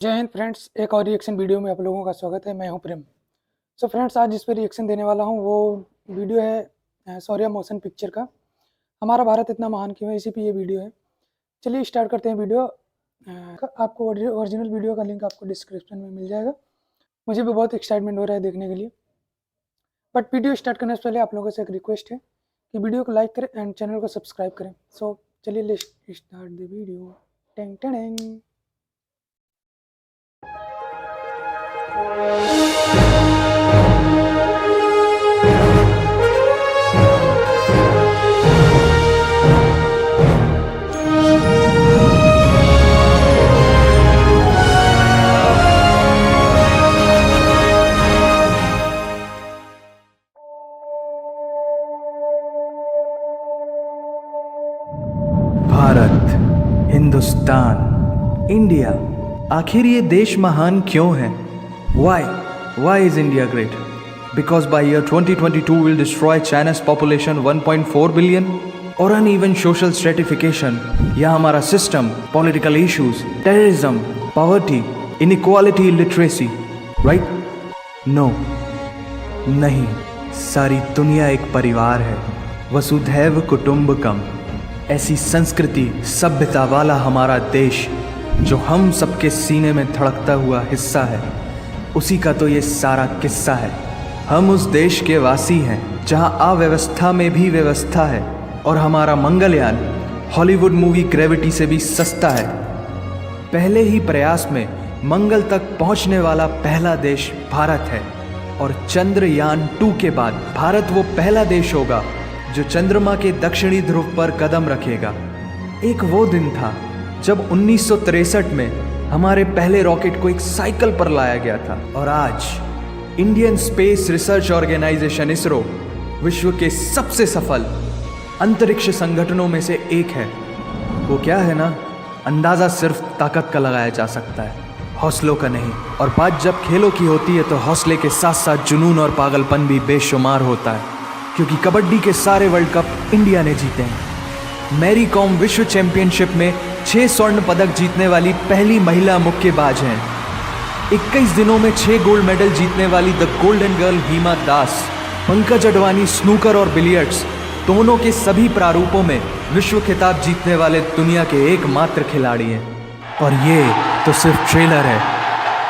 जय हिंद फ्रेंड्स, एक और रिएक्शन वीडियो में आप लोगों का स्वागत है। मैं हूं प्रेम। सो फ्रेंड्स, आज जिस पे रिएक्शन देने वाला हूं वो वीडियो है शौर्य मोशन पिक्चर का। हमारा भारत इतना महान क्यों है, इसी पे ये वीडियो है। चलिए स्टार्ट करते हैं वीडियो। आपको ओरिजिनल वीडियो का लिंक आपको डिस्क्रिप्शन में मिल जाएगा। मुझे भी बहुत एक्साइटमेंट हो रहा है देखने के लिए। बट वीडियो स्टार्ट करने से पहले आप लोगों से एक रिक्वेस्ट है कि वीडियो को लाइक करें एंड चैनल को सब्सक्राइब करें। सो चलिए let's start the video. Tang tang. Bharat, Hindustan, India, आखिर ये देश महान क्यों है? Why is India great? Because by year 2022 will destroy China's population 1.4 billion? और uneven social stratification या हमारा system, political issues, terrorism, poverty, inequality, illiteracy, right? No, नहीं, सारी दुनिया एक परिवार है, वसुधैव कुटुंबकम। ऐसी संस्कृति सभ्यता वाला हमारा देश जो हम सबके सीने में धड़कता हुआ हिस्सा है, उसी का तो ये सारा किस्सा है। हम उस देश के वासी हैं जहां अव्यवस्था में भी व्यवस्था है, और हमारा मंगलयान हॉलीवुड मूवी ग्रेविटी से भी सस्ता है। पहले ही प्रयास में मंगल तक पहुंचने वाला पहला देश भारत है, और चंद्रयान 2 के बाद भारत वो पहला देश होगा जो चंद्रमा के दक्षिणी ध्रुव पर कदम रखेगा। एक वो दिन था जब 1963 में हमारे पहले रॉकेट को एक साइकिल पर लाया गया था, और आज Indian space research organisation ISRO विश्व के सबसे सफल अंतरिक्ष संगठनों में से एक है। वो क्या है ना, अंदाज़ा सिर्फ ताकत का लगाया जा सकता है, हौसलों का नहीं। और बात जब खेलों की होती है तो हौसले के साथ साथ जुनून और पागलपन भी बेशुमार होता है, क्योंकि कबड्डी के सारे वर्ल्ड कप इंडिया ने जीते हैं। मैरी कॉम विश्व चैंपियनशिप में 6 स्वर्ण पदक जीतने वाली पहली महिला मुक्केबाज हैं। 21 दिनों में 6 गोल्ड मेडल जीतने वाली the golden girl Hima Das. Pankaj Advani snooker और बिलियर्ड्स दोनों के सभी प्रारूपों में विश्व खिताब जीतने वाले दुनिया के एकमात्र खिलाड़ी हैं। और ये तो सिर्फ ट्रेलर है,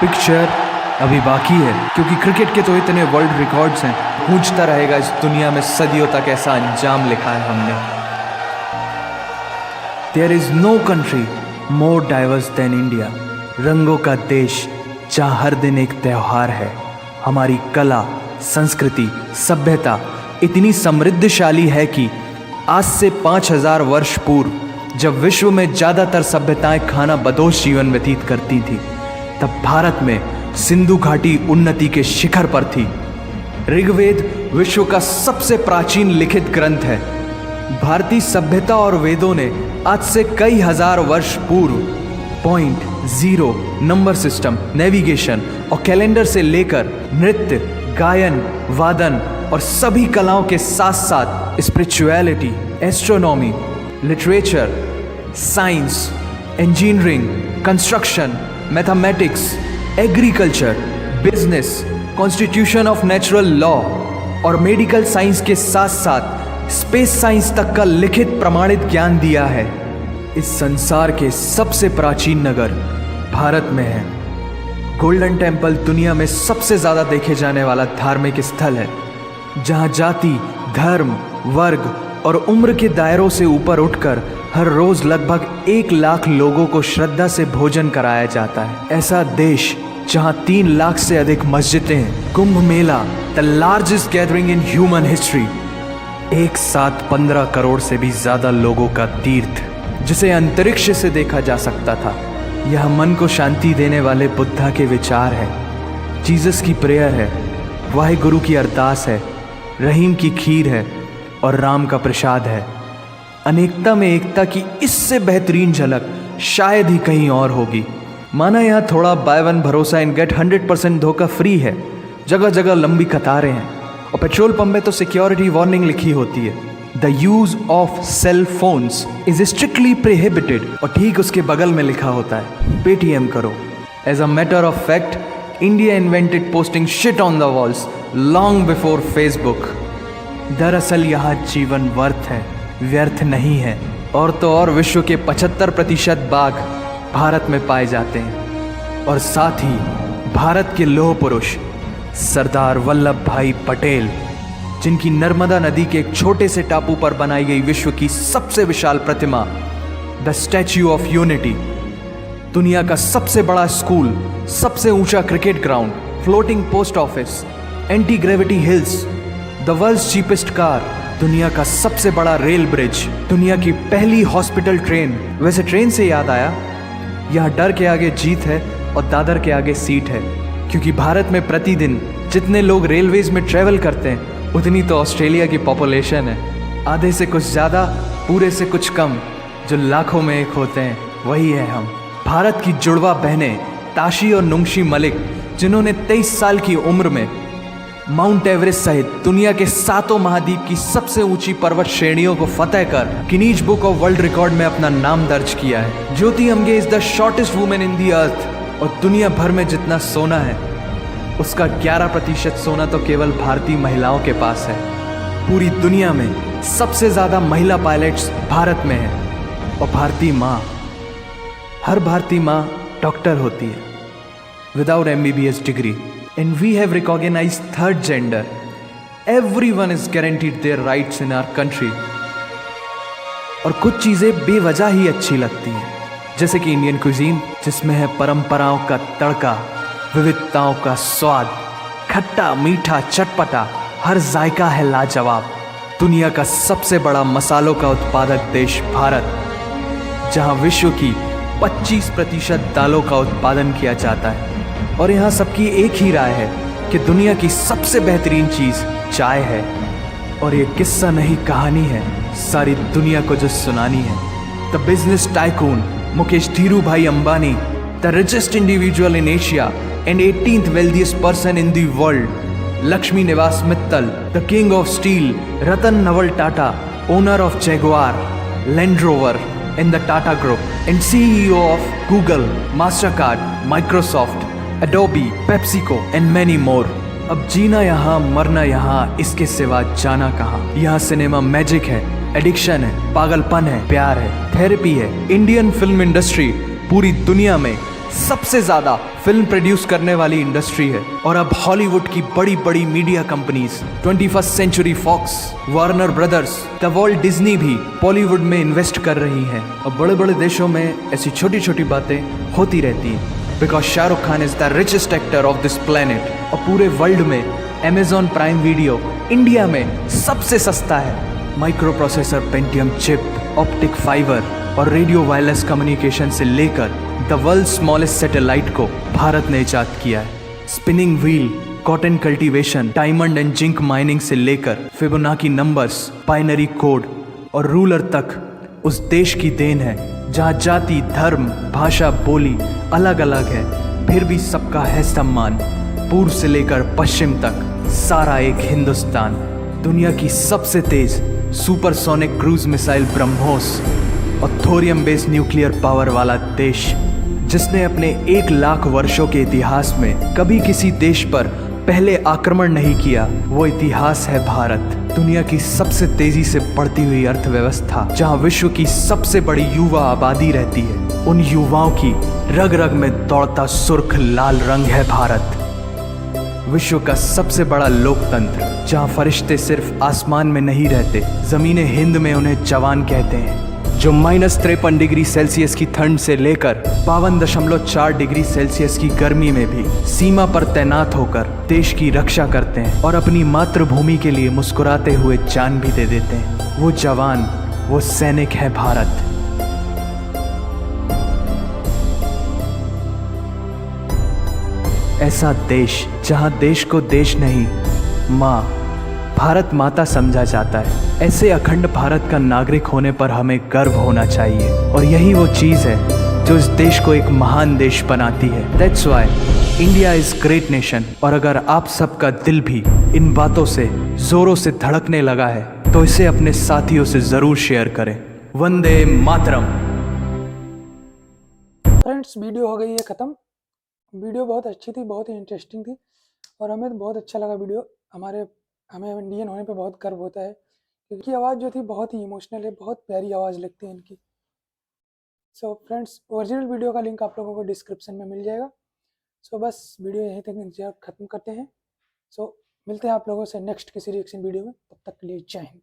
पिक्चर अभी बाकी है, क्योंकि क्रिकेट के तो इतने वर्ल्ड रिकॉर्ड्स हैं, गूंजता रहेगा इस दुनिया में सदियों तक ऐसा अंजाम लिखा है हमने। There is no country more diverse than India. रंगों का देश जहाँ हर दिन एक त्यौहार है। हमारी कला, संस्कृति, सभ्यता इतनी समृद्धशाली है कि आज से 5000 वर्ष पूर्व जब विश्व में ज़्यादातर सभ्यताएं खाना बदोश जीवन व्यतीत करती थी, तब भारत में सिंधु घाटी उन्नति के शिखर पर थी। ऋग्वेद विश्व का सबसे प्राचीन लिखित ग्रंथ है। भारतीय सभ्यता और वेदों ने आज से कई हजार वर्ष पूर्व point, zero, number system, navigation और कैलेंडर से लेकर नृत्य, गायन, वादन और सभी कलाओं के साथ साथ spirituality, astronomy, literature, science, engineering, construction, mathematics, agriculture, business, constitution of natural law और मेडिकल साइंस के साथ साथ स्पेस साइंस तक का लिखित प्रमाणित ज्ञान दिया है। इस संसार के सबसे प्राचीन नगर भारत में है। गोल्डन टेम्पल दुनिया में सबसे ज़्यादा देखे जाने वाला धार्मिक स्थल है, जहाँ जाति, धर्म, वर्ग और उम्र के दायरों से ऊपर उठकर हर रोज लगभग 1 लाख लोगों को श्रद्धा से भोजन कराया जाता है। ऐसा देश जहां 3 लाख से अधिक मस्जिदें, Kumbh Mela, the largest gathering in human history, एक साथ 15 करोड़ से भी ज्यादा लोगों का तीर्थ, जिसे अंतरिक्ष से देखा जा सकता था। यह मन को शांति देने वाले बुद्धा के विचार है, जीसस की प्रेयर है, वाहिगुरु की अरदास है, रहीम की खीर है और राम का प्रसाद है। अनेकता में एकता की इससे बेहतरीन झलक शायद ही कहीं और होगी। माना यहाँ थोड़ा बाय वन भरोसा एंड गेट 100% धोखा फ्री है, जगह जगह लंबी कतारें हैं, और पेट्रोल पंप में तो सिक्योरिटी वार्निंग लिखी होती है, the use of cell phones is strictly prohibited, और ठीक उसके बगल में लिखा होता है पेटीएम करो। As a matter of fact, India invented posting shit on the walls long before Facebook. दरअसल यहाँ जीवन वर्थ है, व्यर्थ नहीं है। और तो और विश्व के 75% बाघ भारत में पाए जाते हैं। और साथ ही भारत के लौह पुरुष सरदार वल्लभ भाई पटेल, जिनकी नर्मदा नदी के एक छोटे से टापू पर बनाई गई विश्व की सबसे विशाल प्रतिमा द स्टैच्यू ऑफ यूनिटी, दुनिया का सबसे बड़ा स्कूल, सबसे ऊंचा cricket ground, floating post office, anti gravity hills, the world's cheapest car, दुनिया का सबसे बड़ा रेल ब्रिज, दुनिया की पहली हॉस्पिटल ट्रेन। वैसे ट्रेन से याद आया, यहाँ डर के आगे जीत है और दादर के आगे सीट है, क्योंकि भारत में प्रतिदिन जितने लोग रेलवेज में ट्रेवल करते हैं उतनी तो ऑस्ट्रेलिया की पॉपुलेशन है। आधे से कुछ ज़्यादा, पूरे से कुछ कम, जो लाखों में एक होते हैं, वही है हम। भारत की जुड़वा बहनें ताशी और नुंगशी मलिक, जिन्होंने 23 साल की उम्र में माउंट एवरेस्ट सहित दुनिया के 7 महाद्वीप की सबसे ऊंची पर्वत श्रेणियों को फतेह कर Guinness Book of World Record में अपना नाम दर्ज किया है। Jyoti Amge is the shortest women in the earth. और दुनिया भर में जितना सोना है उसका 11% सोना तो केवल भारतीय महिलाओं के पास है। पूरी दुनिया में सबसे ज्यादा महिला पायलट्स भारत में है। और भारतीय माँ, हर भारतीय माँ डॉक्टर होती है without MBBS degree. And we have recognised third gender. Everyone is guaranteed their rights in our country. और कुछ चीज़ें बेवजह ही अच्छी लगती हैं, जैसे कि इंडियन क्विजीन, जिसमें है परंपराओं का तड़का, विविधताओं का स्वाद, खट्टा मीठा चटपटा, हर जायका है लाजवाब। दुनिया का सबसे बड़ा मसालों का उत्पादक देश भारत, जहां विश्व की 25% दालों का उत्पादन किया जाता है। और यहाँ सबकी एक ही राय है कि दुनिया की सबसे बेहतरीन चीज़ चाय है। और ये किस्सा नहीं कहानी है, सारी दुनिया को जो सुनानी है। The business tycoon Mukesh Dhirubhai Ambani, the richest individual in Asia and 18th wealthiest person in the world, Lakshmi Nivas Mittal, the king of steel, Ratan Naval Tata, owner of Jaguar, Land Rover in the Tata Group, and CEO of Google, Mastercard, Microsoft, Adobe, PepsiCo, and many more. अब जीना यहाँ, मरना यहाँ, इसके सिवा जाना कहाँ। यहाँ cinema magic है, एडिक्शन है, पागलपन है, प्यार है, थेरेपी है। इंडियन फिल्म इंडस्ट्री पूरी दुनिया में सबसे ज्यादा फिल्म प्रोड्यूस करने वाली इंडस्ट्री है। और अब हॉलीवुड की बड़ी बड़ी media companies, 21st century Fox, Warner Brothers, the world Disney भी बॉलीवुड में इन्वेस्ट कर रही हैं। और बड़े बड़े देशों में ऐसी छोटी छोटी बातें होती रहती हैं, because Shahrukh Khan is the richest actor of this planet. और पूरे वर्ल्ड में अमेजॉन प्राइम वीडियो इंडिया में सबसे सस्ता है। Micro processor Pentium chip, optic fibre और रेडियो वायरलेस कम्युनिकेशन से लेकर द वर्ल्ड स्मॉलेस्ट सैटेलाइट को भारत ने इजाद किया है। Spinning wheel, cotton cultivation, diamond and zinc mining से लेकर फिबोनाची नंबर्स, बाइनरी कोड और रूलर तक उस देश की देन है, जहाँ जाति, धर्म, भाषा, बोली अलग अलग है, फिर भी सबका है सम्मान। पूर्व से लेकर पश्चिम तक सारा एक हिंदुस्तान। दुनिया की सबसे तेज सुपरसोनिक क्रूज मिसाइल ब्रह्मोस और थोरियम बेस्ड न्यूक्लियर पावर वाला देश, जिसने अपने 1 लाख वर्षों के इतिहास में कभी किसी देश पर पहले आक्रमण नहीं किया, वो इतिहास है भारत। दुनिया की सबसे तेजी से बढ़ती हुई अर्थव्यवस्था, जहां विश्व की सबसे बड़ी युवा आबादी रहती है, उन युवाओं की रग रग में दौड़ता सुर्ख लाल रंग है भारत। विश्व का सबसे बड़ा लोकतंत्र, जहां फरिश्ते सिर्फ आसमान में नहीं रहते, जमीन हिंद में उन्हें जवान कहते हैं, जो -53 डिग्री सेल्सियस की ठंड से लेकर 52.4 डिग्री सेल्सियस की गर्मी में भी सीमा पर तैनात होकर देश की रक्षा करते हैं और अपनी मातृभूमि के लिए मुस्कुराते हुए जान भी दे देते हैं। वो जवान, वो सैनिक है भारत। ऐसा देश जहां देश को देश नहीं, माँ, भारत माता समझा जाता है। ऐसे अखंड भारत का नागरिक होने पर हमें गर्व होना चाहिए। और यही वो चीज़ है जो इस देश को एक महान देश बनाती है। That's why India is great nation. और अगर आप सबका दिल भी इन बातों से जोरों से धड़कने लगा है तो इसे अपने साथियों से ज़रूर शेयर करें। वंदे मातरम। फ्रेंड्स, वीडियो हो गई है ख़त्म। वीडियो बहुत अच्छी थी, बहुत ही इंटरेस्टिंग थी और हमें तो बहुत अच्छा लगा वीडियो। हमें इंडियन होने पे बहुत गर्व होता है क्योंकि आवाज़ जो थी बहुत ही इमोशनल है, बहुत प्यारी आवाज़ लगती है इनकी। सो फ्रेंड्स, ओरिजिनल वीडियो का लिंक आप लोगों को डिस्क्रिप्शन में मिल जाएगा। सो बस वीडियो यहीं तक इंतजार ख़त्म करते हैं। सो मिलते हैं आप लोगों से नेक्स्ट किसी रिएक्शन वीडियो में, तब तक के लिए जय हिंद।